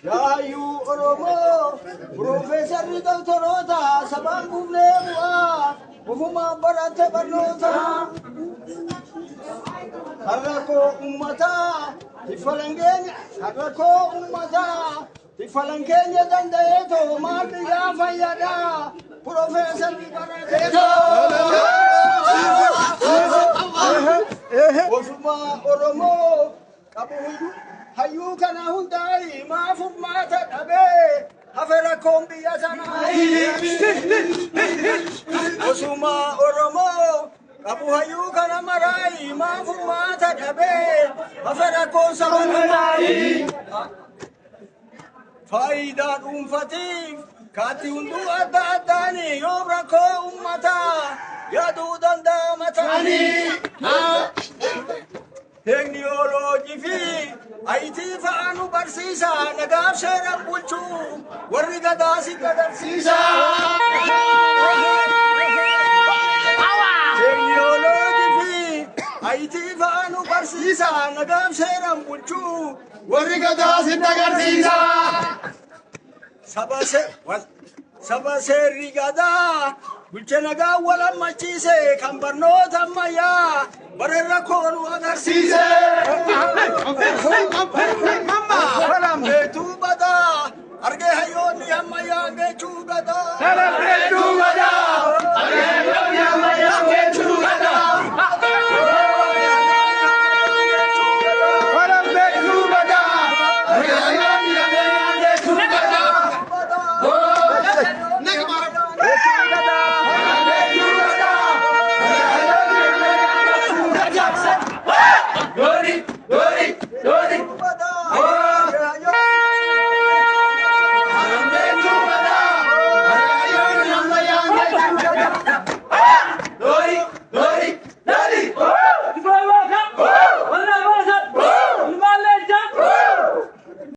Yayu Oromo, Professor Ridotorota, Sabangu Lewa, Ufuma Barate Banota, Harako Umata, Tifalangenya, Harako Umata, Tifalangenya Dandaeto, Mardia Fayada, Professor Ridotorota, Ufuma Oromo, Kabu. Hayu kana hundai maafuf mata dhabe hafera kombi yazanai Osuma Oromo Abu hayu kana marai maafuf mata dhabe hafera kosa manai Faida umfatif kati hundu adda addani yobra ko ummata yadu danda matani Technology fi IT faanu barsisa nagaaf seera bulchu warri gadaasi gadarsiisa Technology fi IT faanu barsisa nagaaf seera bulchu warri gadaasi gadarsiisa Saba seerri gadaa bulchanagaa wala machise kan barnoota ammayyaa barreerra koonu agarsiise Salam beetuu badaa argee hayyoonni ammayyaa beechuu gadaa